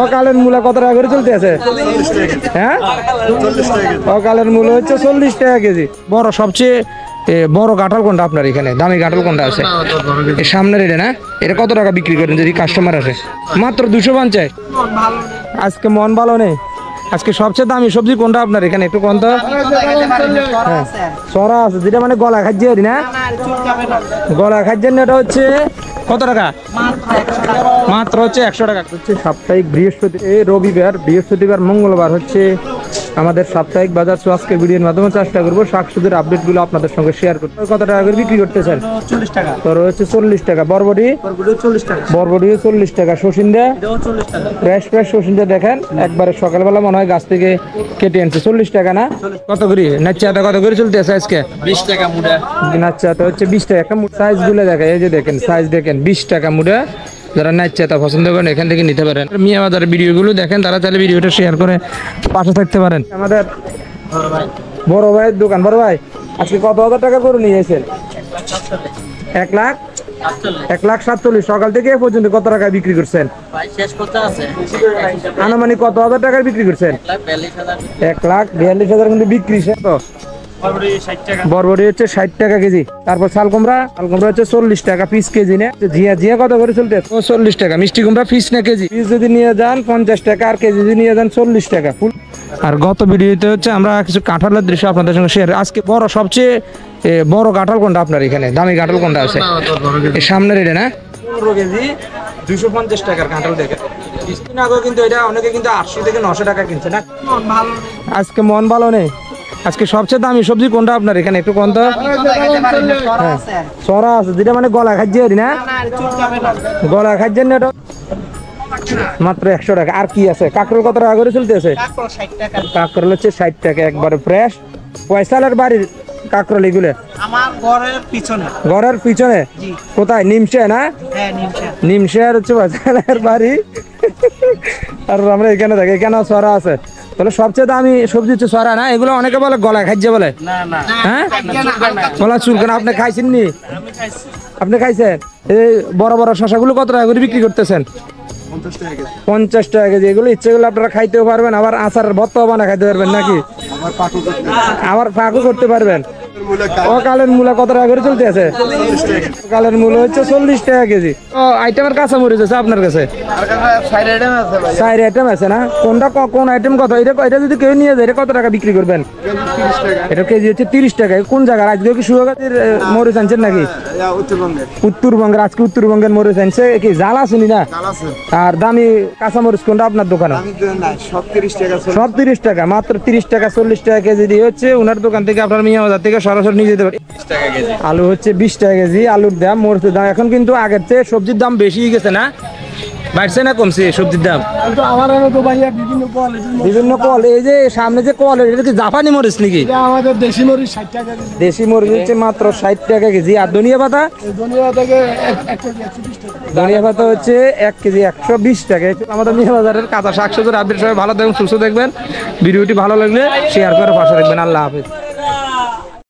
অকালের মূলা কত টাকা করে চলতে আছে? হ্যাঁ, অকালের মূলা হচ্ছে 40 টাকা কেজি। বড় সবচেয়ে বড় কাঁঠাল কোনটা আপনার এখানে? দামি কাঁঠাল কোনটা আছে? সামনের এটা না, এটা কত টাকা বিক্রি করেন যদি কাস্টমার আসে? মাত্র 250। আজকে মন ভালো নেই। আজকে সবচেয়ে দামি সবজি কোনটা আপনার এখানে একটু কোন তো? সরা আছে, যেটা মানে গলা খাদ্য না, গলা খাদ্যের এটা হচ্ছে কত টাকা? মাত্র হচ্ছে 100 টাকা। হচ্ছে সাপ্তাহিক বৃহস্পতিবার মঙ্গলবার হচ্ছে আমাদের সাপ্তাহিক বাজার। আজকের ভিডিওর মাধ্যমে চেষ্টা করবো শাকসবজির আপডেটগুলো আপনাদের সঙ্গে শেয়ার করতে। কত টাকা করে বিক্রি করতেছেন? 40 টাকা। তোর হচ্ছে 40 টাকা। বরবটি 40 টাকা। বরবটি 40 টাকা। শসিন্দা ফ্রেশ শসিন্দা দেখেন একবারে সকালবেলা মনে হয় গাছ থেকে কেটে আনছে। 40 টাকা না? কত করে নাচ্চাটা কত করে চলতে আছে আজকে? 20 টাকা মুড়া। নাচ্চাটা হচ্ছে 20 টাকা। সাইজ গুলো দেখেন, এই যে দেখেন সাইজ দেখেন, 20 টাকা মুড়া। যারা নাচ্চাটা পছন্দ করেন এখান থেকে নিতে পারেন। মিয়া বাজারের ভিডিওগুলো দেখেন, তারা চাইলে ভিডিওটা শেয়ার করে পাশে থাকতে পারেন। আমাদের বড় ভাইয়ের দোকান। বড় ভাই আজকে কত হাজার টাকা করে নিয়ে এসেছেন? 1,47,000। সকাল থেকে এ পর্যন্ত কত টাকা বিক্রি করছেন? আনুমানিক কত হাজার টাকার বিক্রি করছেন? 1,42,000 কিন্তু বিক্রি। বরবটি হচ্ছে 60 টাকা কেজি। তারপর শাল কুমড়া হচ্ছে 40 টাকা পিস কেজি। না জিয়া কত করে চলতে? 40 টাকা। মিষ্টি কুমড়া পিস না কেজি? পিস যদি নিয়ে যান 50 টাকা, আর কেজি যদি নিয়ে যান 40 টাকা ফুল। আর গত ভিডিওতে হচ্ছে আমরা কিছু কাঁঠালের দৃশ্য আপনাদের সঙ্গে শেয়ার। আজকে সবচেয়ে বড় কাঁঠাল কোনটা আপনার এখানে? দামি কাঁঠাল কোনটা আছে? সামনের এটা না, 15 কেজি 250 টাকার কাঁঠাল দেখে। কিছুদিন আগে কিন্তু এটা অনেকে কিন্তু 800 থেকে 900 টাকা কিনছে না। আজকে মন ভালো নেই। আজকে সবচেয়ে দামি সবজি কোনটা আপনার এখানে একটু কোন তো? সরা আছে, যেটা মানে গলা খাদ্য না, গলা খাদ্য না, এটা মাত্র 100 টাকা। আর কি আছে? কাঁকরোল কত টাকা করে চলতেছে? কাঁকরোল হচ্ছে 60 টাকা একবারে ফ্রেশ। পয়সালের বাড়ির কাঁকরোল এগুলো আমার ঘরের পিছনে। কোথায়? নিমশে না? নিমশে আর হচ্ছে পয়সালের বাড়ি। আর আমরা এখানে দেখি এখানে সরা আছে। তাহলে সবচেয়ে দামি সবজি হচ্ছে সরা না? এগুলো অনেকে বলে গলায় খাইছে বলে। হ্যাঁ, গলা চুলকানা। আপনি খাইছেন নি? আপনি খাইছেন? এই বড় বড় শশাগুলো কত টাকা করে বিক্রি করতেছেন? 50 টাকা কেজি। এগুলো ইচ্ছে করলে আপনারা খাইতেও পারবেন, আবার আচার ভর্তা বানা খাইতে পারবেন নাকি? আবার ফাঁকও করতে পারবেন। অকালের মূলা কত টাকা করে চলতে আছে? অকালের মূলা হচ্ছে 40 টাকা কেজি। ও আইটেমের কাঁচা মরিচ আছে আপনার কাছে? 4 আইটেম আছে না? কোনটা কোন আইটেম কত? এটা যদি কেউ নিয়ে যায় এটা কত টাকা বিক্রি করবেন? এটা কেজি হচ্ছে 30 টাকা। কোন জায়গার? আজকে কি সুগাতির মরিচ আনছেন নাকি? উত্তরবঙ্গের। আজকে উত্তরবঙ্গের মরিচ আনছে কি? জাল আসেনি না? আর দামি কাঁচা মরিচ কোনটা আপনার দোকানে? সব 30 টাকা। মাত্র 30 টাকা 40 টাকা কেজি দিয়ে হচ্ছে ওনার দোকান থেকে আপনার মিয়া বাজার থেকে সরাসরি নিয়ে যেতে পারি। আলু হচ্ছে 20 টাকা কেজি। আলুর দাম, মরিচের দাম এখন কিন্তু আগের চেয়ে সবজির দাম বেশি গেছে না? বাড়ছে না কমছে সবজির দাম? বিভিন্ন কল। এই যে সামনে যে কল, এটা কি জাপানি মরিচ নাকি? আমাদের দেশি মরিচ 60 টাকা। দেশি মরিচ হচ্ছে মাত্র 60 টাকা কেজি। আর ধনিয়া পাতা? ধনিয়া পাতা হচ্ছে 1 কেজি 120 টাকা। আমাদের মিয়া বাজারের কাঁচা শাকসবজির আপডেট। সবাই ভালো থাকবেন, সুস্থ দেখবেন। ভিডিওটি ভালো লাগলে শেয়ার করে পাশে দেখবেন। আল্লাহ হাফেজ।